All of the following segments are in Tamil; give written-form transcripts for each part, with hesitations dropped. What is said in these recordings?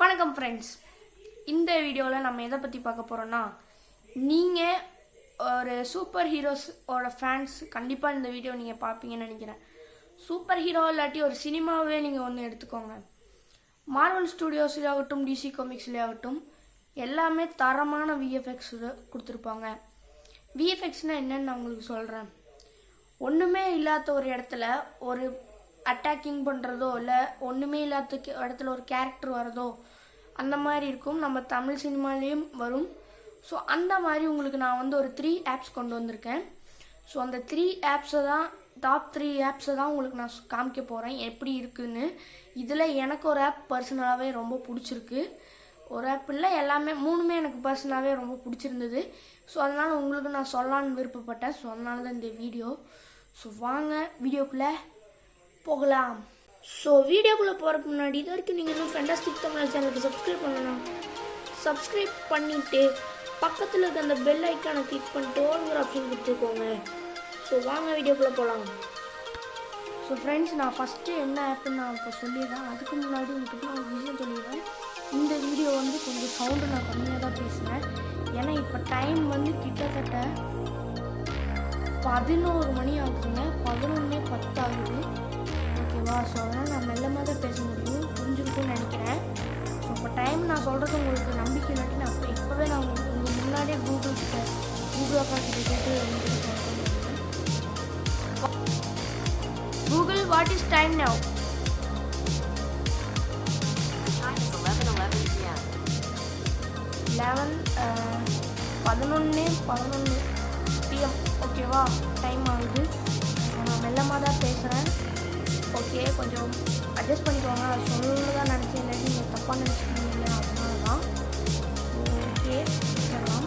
வணக்கம் ஃப்ரெண்ட்ஸ். இந்த வீடியோவில் நம்ம எதை பற்றி பார்க்க போகிறோன்னா, நீங்கள் ஒரு சூப்பர் ஹீரோஸோட ஃபேன்ஸ் கண்டிப்பாக இந்த வீடியோ நீங்கள் பார்ப்பீங்கன்னு நினைக்கிறேன். சூப்பர் ஹீரோ இல்லாட்டி ஒரு சினிமாவே நீங்கள் ஒன்று எடுத்துக்கோங்க. மார்வல் ஸ்டூடியோஸ்லேயே ஆகட்டும், டிசி காமிக்ஸ்லேயே ஆகட்டும், எல்லாமே தரமான விஎஃப்எக்ஸ் கொடுத்துருப்பாங்க. விஎஃப்எக்ஸ்னால் என்னன்னு நான் உங்களுக்கு சொல்கிறேன். ஒன்றுமே இல்லாத ஒரு இடத்துல ஒரு அட்டாக்கிங் பண்ணுறதோ இல்லை ஒன்றுமே இல்லாத இடத்துல ஒரு கேரக்டர் வரதோ அந்த மாதிரி இருக்கும். நம்ம தமிழ் சினிமாலேயும் வரும். ஸோ அந்த மாதிரி உங்களுக்கு நான் ஒரு 3 ஆப்ஸ் கொண்டு வந்திருக்கேன். ஸோ அந்த 3 ஆப்ஸை தான் டாப் 3 ஆப்ஸை தான் உங்களுக்கு நான் காமிக்க போகிறேன் எப்படி இருக்குன்னு. இதில் எனக்கு ஒரு ஆப் பர்சனலாகவே ரொம்ப பிடிச்சிருக்கு. ஒரு ஆப் இல்லை, எல்லாமே 3மே எனக்கு பர்சனலாகவே ரொம்ப பிடிச்சிருந்தது. ஸோ அதனால் உங்களுக்கு நான் சொல்லலான்னு விருப்பப்பட்டேன். ஸோ அதனால தான் இந்த வீடியோ. ஸோ வாங்க வீடியோக்குள்ளே போகலாம். ஸோ வீடியோக்குள்ளே போகிறதுக்கு முன்னாடி இது வரைக்கும் நீங்கள் இன்னும் ஃபேண்டாஸ்டிக் தமிழ் சேனலுக்கு சப்ஸ்கிரைப் பண்ணணும். சப்ஸ்கிரைப் பண்ணிவிட்டு பக்கத்தில் இருக்க அந்த பெல் ஐக்கானை கிளிக் பண்ணிட்டு ஒரு ஆப்ஷன் கொடுத்துக்கோங்க. ஸோ வாங்க வீடியோக்குள்ளே போகலாம். ஸோ ஃப்ரெண்ட்ஸ், நான் ஃபஸ்ட்டு என்ன ஆப்புன்னு நான் இப்போ சொல்லிடுறேன். அதுக்கு முன்னாடி உங்கள்கிட்ட ஒரு விஷயம் சொல்லிடுறேன். இந்த வீடியோ கொஞ்சம் சவுண்டு நான் கம்மியாக தான் பேசுகிறேன். ஏன்னா இப்போ டைம் கிட்டத்தட்ட 11 மணி ஆகுதுங்க. 11:10 ஆகுது. ஓகேவா? ஸோ அதனால் நான் மெல்லமாக தான் பேச முடியும். புரிஞ்சுருக்குன்னு நினைக்கிறேன். ஸோ இப்போ டைம் நான் சொல்கிறது உங்களுக்கு நம்பிக்கை இல்லாட்டி நான் இப்போவே நான் உங்களுக்கு முன்னாடியே கூகுள் அக்கௌண்ட் கேட்டு Google, what is time now? 11 PM. ஓகேவா? டைம் ஆகுது. நான் மெல்லமாக தான் பேசுகிறேன். ஓகே, கொஞ்சம் அட்ஜஸ்ட் பண்ணிக்கோங்க. அது சொல்லதான் நினச்சேன், இல்லாட்டி நீங்கள் தப்பாக நினச்சிக்கிங்க. அதனால தான். ஓகே, சொல்லலாம்.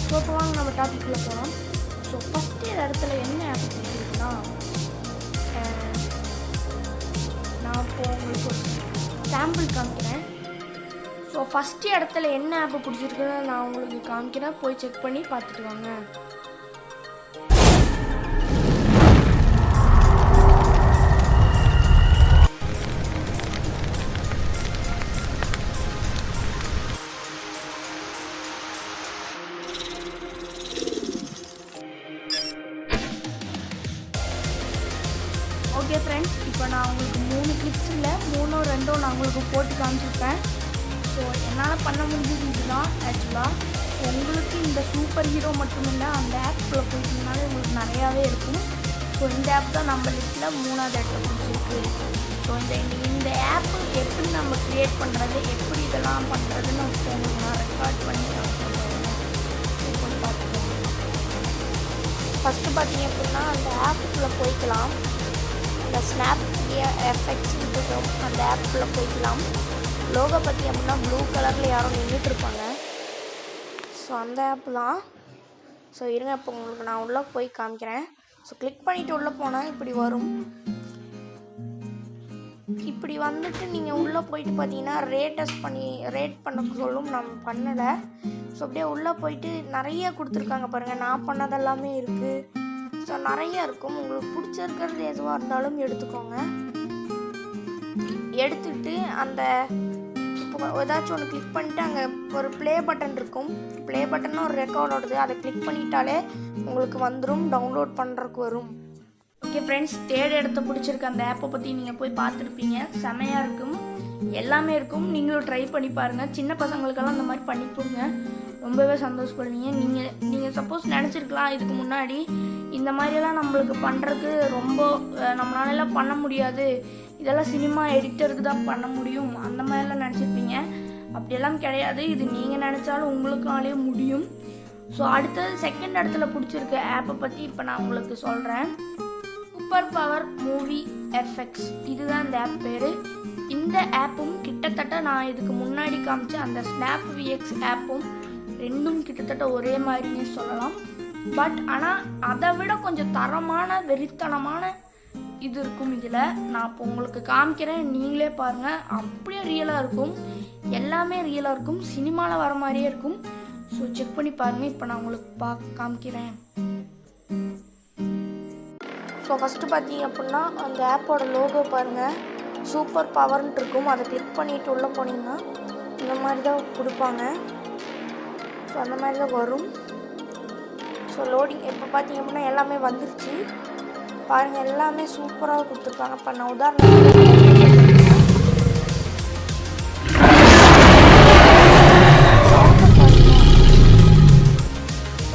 ஸோ இப்போ வாங்க நம்ம டாபிக்குள்ளே போகலாம். ஸோ ஃபஸ்ட்டு இடத்துல என்ன ஆப் பிடிச்சிருக்குன்னா, நான் இப்போ உங்களுக்கு ஒரு சாம்பிள் காமிக்கிறேன். ஸோ ஃபஸ்ட்டு இடத்துல என்ன ஆப்பு பிடிச்சிருக்குன்னு நான் உங்களுக்கு காமிக்கிறேன். போய் செக் பண்ணி பார்த்துட்டு வாங்க. ஓகே ஃப்ரெண்ட்ஸ், இப்போ நான் உங்களுக்கு 3 கிளிப்ஸில் 3 2 நான் உங்களுக்கு போட்டு காமிச்சிருப்பேன். ஸோ என்னால் பண்ண முடிஞ்சது இதுதான். ஆக்சுவலாக உங்களுக்கு இந்த சூப்பர் ஹீரோ மட்டும் இல்லை, அந்த ஆப்பில் போயிட்டீங்கனாலே உங்களுக்கு நிறையாவே இருக்கும். ஸோ இந்த ஆப் தான் நம்ம லிஸ்ட்டில் 3ஆவது இடத்துல பிடிச்சிருக்கு. ஸோ இந்த ஆப்பு எப்படி நம்ம க்ரியேட் பண்ணுறது, எப்படி இதெல்லாம் பண்ணுறதுன்னு உங்களுக்கு நான் ரெக்கார்ட் பண்ணி பார்த்துக்கோங்க. ஃபஸ்ட்டு பார்த்தீங்க அப்படின்னா அந்த ஆப்புக்குள்ளே போய்க்கலாம். இந்த ஸ்னாப் எஃபெக்ட்ஸ் இருக்கும், அந்த ஆப்பில் போய்க்கலாம். லோகோ பற்றி அப்படின்னா ப்ளூ கலரில் யாரும் நின்றுட்டுருப்பாங்க. ஸோ அந்த ஆப்பு தான். ஸோ இருங்க, இப்போ உங்களுக்கு நான் உள்ளே போய் காமிக்கிறேன். ஸோ கிளிக் பண்ணிவிட்டு உள்ளே போனால் இப்படி வரும். இப்படி நீங்கள் உள்ளே போயிட்டு பார்த்தீங்கன்னா ரேட் பண்ண சொல்லும். நம்ம பண்ணலை. ஸோ அப்படியே உள்ளே போயிட்டு நிறைய கொடுத்துருக்காங்க பாருங்கள். நான் பண்ணதெல்லாமே இருக்குது. ஸோ நிறைய இருக்கும். உங்களுக்கு பிடிச்சிருக்கிறது எதுவாக இருந்தாலும் எடுத்துக்கோங்க. எடுத்துகிட்டு அந்த இப்போ ஏதாச்சும் ஒன்று கிளிக் பண்ணிவிட்டு அங்கே ஒரு ப்ளே பட்டன் இருக்கும். ப்ளே பட்டன்னு ஒரு ரெக்கார்ட் ஓடுது. அதை கிளிக் பண்ணிட்டாலே உங்களுக்கு வந்துடும், டவுன்லோட் பண்ணுறதுக்கு வரும். ஓகே ஃப்ரெண்ட்ஸ், தேர்ட் இடத்த பிடிச்சிருக்க அந்த ஆப்பை பற்றி நீங்கள் போய் பார்த்துருப்பீங்க. செமையாக இருக்கும், எல்லாமே இருக்கும். நீங்களும் ட்ரை பண்ணி பாருங்கள். சின்ன பசங்களுக்கெல்லாம் அந்த மாதிரி பண்ணி கொடுங்க, ரொம்பவே சந்தோஷப்படுவீங்க. நீங்கள் சப்போஸ் நினச்சிருக்கலாம் இதுக்கு முன்னாடி இந்த மாதிரியெல்லாம் நம்மளுக்கு பண்ணுறதுக்கு நம்மளாலெல்லாம் பண்ண முடியாது, இதெல்லாம் சினிமா எடிட்டருக்கு தான் பண்ண முடியும், அந்த மாதிரிலாம் நினச்சிருப்பீங்க. அப்படியெல்லாம் கிடையாது. இது நீங்கள் நினச்சாலும் உங்களுக்காலே முடியும். ஸோ அடுத்தது செகண்ட் இடத்துல பிடிச்சிருக்க ஆப்பை பற்றி இப்போ நான் உங்களுக்கு சொல்கிறேன். சூப்பர் பவர் மூவி எஃபெக்ட்ஸ், இதுதான் இந்த ஆப் பேர். இந்த ஆப்பும் கிட்டத்தட்ட நான் இதுக்கு முன்னாடி காமிச்ச அந்த ஸ்னாப் விஎக்ஸ் ஆப்பும் ரெண்டும் கிட்டத்தட்ட ஒரே மாதிரினே சொல்லலாம். பட் ஆனால் அதை விட கொஞ்சம் தரமான வெறித்தனமான இது இருக்கும். இதில் நான் இப்போ உங்களுக்கு காமிக்கிறேன், நீங்களே பாருங்கள். அப்படியே ரியலாக இருக்கும், எல்லாமே ரியலாக இருக்கும், சினிமாவில் வர மாதிரியே இருக்கும். ஸோ செக் பண்ணி பாருங்கள். இப்போ நான் உங்களுக்கு காமிக்கிறேன். ஸோ ஃபஸ்ட்டு பார்த்தீங்க அப்படின்னா அந்த ஆப்போட லோகோ பாருங்கள். சூப்பர் பவர்ன்ட்டு இருக்கும். அதை கிளிக் பண்ணிட்டு உள்ளே போனீங்கன்னா இந்த மாதிரி தான் கொடுப்பாங்க. ஸோ அந்த மாதிரி தான் வரும். ஸோ லோடிங் இப்போ பார்த்தீங்க அப்படின்னா எல்லாமே வந்துருச்சு பாருங்கள். எல்லாமே சூப்பராக கொடுத்துருக்காங்க. இப்போ நான் உதாரணத்துக்கு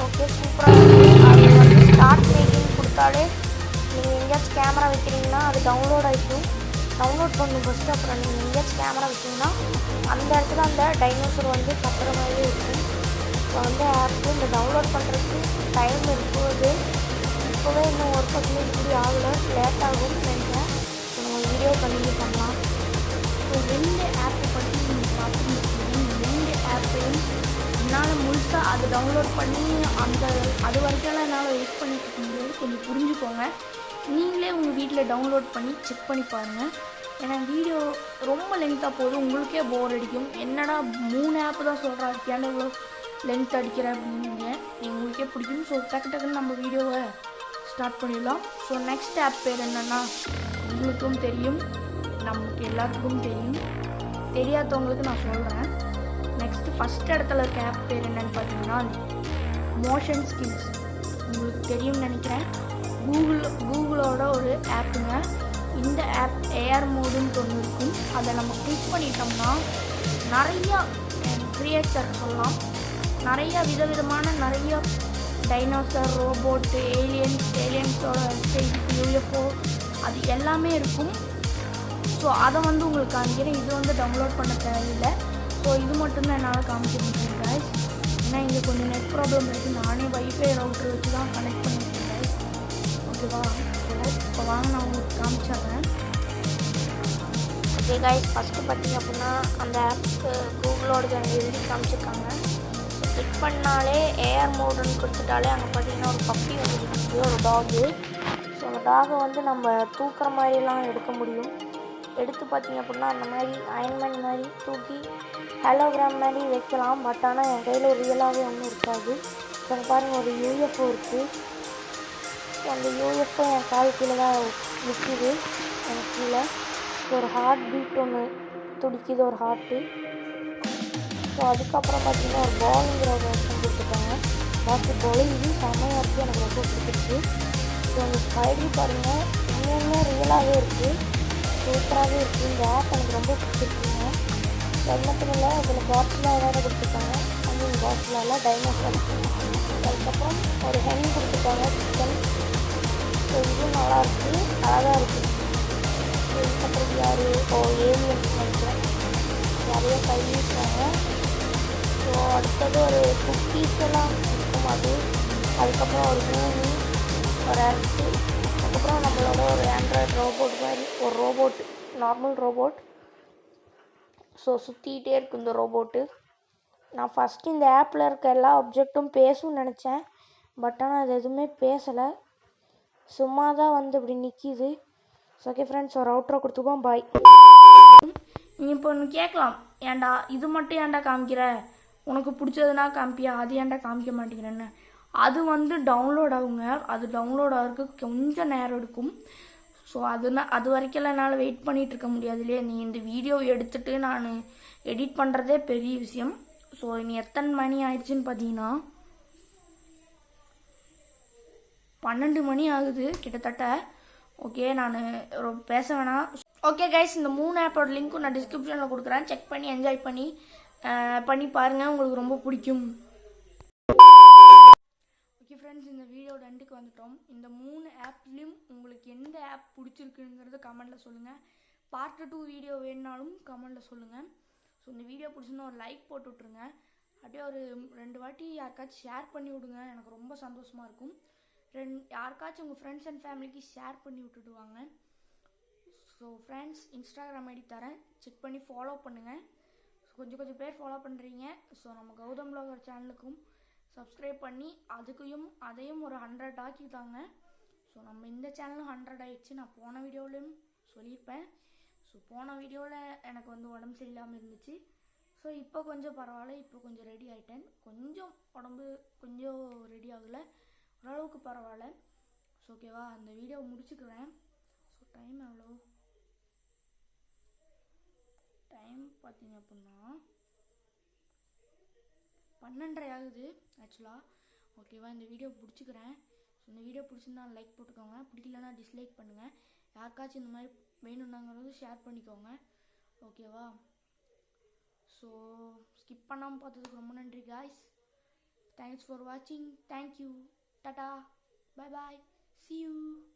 ஓகே சூப்பராக அது வந்து ஸ்டார்ட் மேக்கிங் கொடுத்தாலே நீங்கள் எங்கேயாச்சும் கேமரா வைக்கிறீங்கன்னா அது டவுன்லோட் ஆகிடும். டவுன்லோட் பண்ணும் ஃபஸ்ட்டு. அப்புறம் நீங்கள் எங்கேயாச்சும் கேமரா வச்சிங்கன்னா அந்த இடத்துல அந்த டைனோசர் வந்து கத்துற மாதிரி இருக்கும். இப்போ வந்து ஆப்பு இந்த டவுன்லோட் பண்ணுறதுக்கு டைம் இருக்குது. இப்போவே இன்னும் ஒரு பர்சன்டேஜ் இப்படி ஆகலை, லேட் ஆகும்னு நினைக்கிறேன். ஸோ நம்ம வீடியோ கண்டினியூ பண்ணலாம். ஸோ 2 ஆப்பை பற்றி நீங்கள் பார்த்துருக்கீங்க. இந்த 2 ஆப்பையும் என்னால் முழுசாக அதை டவுன்லோட் பண்ணி அது வரைக்கும் என்னால் வெயிட் பண்ணிட்டு இருக்க முடியாது. கொஞ்சம் புரிஞ்சுக்கோங்க. நீங்களே உங்கள் வீட்டில் டவுன்லோட் பண்ணி செக் பண்ணி பாருங்கள். ஏன்னா வீடியோ ரொம்ப லென்த்தாக போகுது, உங்களுக்கே போர் அடிக்கும். என்னடா 3 ஆப்பு தான் சொல்கிறா, அதுக்கேண்டா இவ்வளோ லென்த் அடிக்கிற அப்படிங்க உங்களுக்கே பிடிக்கும். ஸோ டக்குன்னு நம்ம வீடியோவை ஸ்டார்ட் பண்ணிடலாம். ஸோ நெக்ஸ்ட் ஆப் பேர் என்னென்னா உங்களுக்கும் தெரியும், நமக்கு எல்லாத்துக்கும் தெரியும். தெரியாதவங்களுக்கு நான் சொல்கிறேன். நெக்ஸ்ட்டு ஃபஸ்ட் இடத்துல இருக்க ஆப் பேர் என்னென்னு பார்த்தீங்கன்னா மோஷன் ஸ்கில்ஸ். உங்களுக்கு தெரியும்னு நினைக்கிறேன். கூகுளோட ஒரு ஆப்புங்க. இந்த ஆப் ஏஆர் மோடுன்னு ஒன்று இருக்கும். அதை நம்ம கிளிக் பண்ணிட்டோம்னா நிறையா கிரியேட்டர் சொல்லலாம், நிறையா விதவிதமான நிறைய டைனோசர், ரோபோட்டு, ஏலியன்ஸோட யூஎஃப்ஓ அது எல்லாமே இருக்கும். ஸோ அதை வந்து உங்களுக்கு காமிக்கிறேன். இது வந்து டவுன்லோட் பண்ண தேவையில்லை. ஸோ இது மட்டும்தான் என்னால் காமிக்க முடியும் கைஸ். ஏன்னா இங்கே கொஞ்சம் நெட் ப்ராப்ளம் இருக்குது. நானே வைஃபை ரவுட்டர் வச்சு தான் கனெக்ட் பண்ணியிருக்கேன் கைஸ். ஓகேவா? ஸோ இப்போ வாங்க நான் உங்களுக்கு காமிச்சிடுறேன். ஓகே கைஸ், ஃபஸ்ட்டு பார்த்தீங்க அப்படின்னா அந்த ஆப்க்கு கூகுளோட எழுதி காமிச்சிருக்காங்க. கிளிக் பண்ணாலே ஏஆர் மோடுன்னு கொடுத்துட்டாலே அங்கே பார்த்தீங்கன்னா ஒரு பப்பி வந்து ஒரு டாகு. ஸோ அந்த டாகை வந்து நம்ம தூக்குற மாதிரிலாம் எடுக்க முடியும். எடுத்து பார்த்தீங்க அப்படின்னா அந்த மாதிரி அயன்மேன் மாதிரி தூக்கி ஹலோகிராம் மாதிரி வைக்கலாம். பட் ஆனால் என் கையில் ரியலாகவே ஒன்றும் இருக்காது. ஸோ பாருங்கள் ஒரு யூஎஃப்ஓ இருக்குது. ஸோ அந்த யூஎஃப்ஓ என் கால் கீழே தான் நிற்கிது, எனக்கு கீழே. ஸோ ஒரு ஹார்ட் பீட் ஒன்று துடிக்குது, ஒரு ஹார்ட்டு. ஸோ அதுக்கப்புறம் பார்த்திங்கன்னா ஒரு பாலுங்கிற ஒரு ஆப்ஷன் கொடுத்துருக்காங்க. பாஸ்கெட் பாலு இது செம்மையாக இருக்குது, எனக்கு ரொம்ப பிடிச்சிருக்கு. ஸோ அந்த ஸ்பைடர் பாருங்கள் இன்னுமே ரியலாகவே இருக்குது, சூப்பராகவே இருக்குது. இந்த ஆப் எனக்கு ரொம்ப பிடிச்சிருக்குங்க. ஸோ அது மட்டும் இல்லை, இதில் பாக்ஸில் வேறு கொடுத்துருக்காங்க. அந்த பாக்ஸில் டைனோசர். அதுக்கப்புறம் ஒரு ஹென் கொடுத்துருக்காங்க, சிக்கன். ஸோ இதுவும் நல்லாயிருக்கு, அழகாக இருக்குது. ஸோ இதுக்கப்புறம் யார் ஏலியன்ஸ் நினைக்கிறேன், நிறைய கை வீசுறாங்க. ஸோ அடுத்தது ஒரு குக்கீஸ் எல்லாம் இருக்கும் அது. அதுக்கப்புறம் ஒரு மூவி, ஒரு ஆக்ஸு, அதுக்கப்புறம் நம்மளோட ஒரு ஆண்ட்ராய்டு ரோபோட் மாதிரி ஒரு ரோபோட், நார்மல் ரோபோட். ஸோ சுற்றிக்கிட்டே இருக்குது இந்த ரோபோட்டு. நான் ஃபஸ்ட்டு இந்த ஆப்பில் இருக்க எல்லா ஆப்ஜெக்ட்டும் பேசும்னு நினச்சேன். பட் ஆனால் அது எதுவுமே பேசலை, சும்மா தான் வந்து இப்படி நிற்கிது. ஸோ ஓகே ஃப்ரெண்ட்ஸ், ஒரு அவுட்ரோ கொடுத்துப்போம், பாய். நீங்கள் இப்போ ஒன்று கேட்கலாம், ஏன்டா இது மட்டும் ஏன்டா காமிக்கிற, உனக்கு பிடிச்சதுனா காமிப்பியா, அது ஏன்டா காமிக்க மாட்டேங்கிறேன்னு. அது வந்து டவுன்லோட் ஆகுங்க. அது டவுன்லோட் ஆகிறதுக்கு கொஞ்சம் நேரம் எடுக்கும். ஸோ அது வரைக்கும் என்னால் வெயிட் பண்ணிகிட்டு இருக்க முடியாது இல்லையா. நீ இந்த வீடியோ எடுத்துகிட்டு நான் எடிட் பண்ணுறதே பெரிய விஷயம். ஸோ இனி எத்தனை மணி ஆயிடுச்சுன்னு பார்த்தீங்கன்னா 12 மணி ஆகுது கிட்டத்தட்ட. ஓகே, நான் பேச வேணாம். ஓகே கைஸ், இந்த 3 ஆப்போட லிங்க்கும் நான் டிஸ்கிரிப்ஷனில் கொடுக்குறேன். செக் பண்ணி என்ஜாய் பண்ணி பாருங்கள், உங்களுக்கு ரொம்ப பிடிக்கும். ஓகே ஃப்ரெண்ட்ஸ், இந்த வீடியோட எண்டுக்கு வந்துட்டோம். இந்த 3 ஆப்லேயும் உங்களுக்கு எந்த ஆப் பிடிச்சிருக்குங்கிறத கமெண்ட்டில் சொல்லுங்கள். பார்ட் 2 வீடியோ வேணுனாலும் கமெண்ட்டில் சொல்லுங்கள். ஸோ இந்த வீடியோ பிடிச்சிருந்தா ஒரு லைக் போட்டு விட்ருங்க. அப்படியே ஒரு 2 வாட்டி யாருக்காச்சும் ஷேர் பண்ணி விடுங்க, எனக்கு ரொம்ப சந்தோஷமாக இருக்கும். யாருக்காச்சும் உங்கள் ஃப்ரெண்ட்ஸ் அண்ட் ஃபேமிலிக்கு ஷேர் பண்ணி விட்டுடுவாங்க. ஸோ ஃப்ரெண்ட்ஸ், இன்ஸ்டாகிராம் ஐடி தரேன், செக் பண்ணி ஃபாலோ பண்ணுங்கள். கொஞ்சம் பேர் ஃபாலோ பண்ணுறீங்க. ஸோ நம்ம கௌதம் வ்ளாகர் சேனலுக்கும் சப்ஸ்கிரைப் பண்ணி அதையும் ஒரு 100 ஆக்கிட்டாங்க. ஸோ நம்ம இந்த சேனலும் 100 ஆகிடுச்சு. நான் போன வீடியோவிலையும் சொல்லியிருப்பேன். ஸோ போன வீடியோவில் எனக்கு வந்து உடம்பு சரியில்லாமல் இருந்துச்சு. ஸோ இப்போ கொஞ்சம் பரவாயில்ல, இப்போ கொஞ்சம் ரெடி ஆகிட்டேன். கொஞ்சம் உடம்பு கொஞ்சம் ரெடி ஆகலை, ஓரளவுக்கு பரவாயில்ல. ஸோ ஓகேவா, அந்த வீடியோவை முடிச்சுக்கிறேன். ஸோ டைம் எவ்வளோ, டைம் பார்த்தீங்க அப்படின்னா 12:30 ஆகுது ஆக்சுவலாக. ஓகேவா, இந்த வீடியோ பிடிச்சிக்கிறேன். ஸோ இந்த வீடியோ பிடிச்சிருந்தா லைக் போட்டுக்கோங்க, பிடிக்கலன்னா டிஸ்லைக் பண்ணுங்கள். யாருக்காச்சும் இந்த மாதிரி வேணும்னாங்கிறது ஷேர் பண்ணிக்கோங்க. ஓகேவா, ஸோ ஸ்கிப் பண்ணாமல் பார்த்ததுக்கு ரொம்ப நன்றி காய்ஸ். தேங்க்ஸ் ஃபார் வாட்சிங். Thank you. Tata. Bye bye. See you.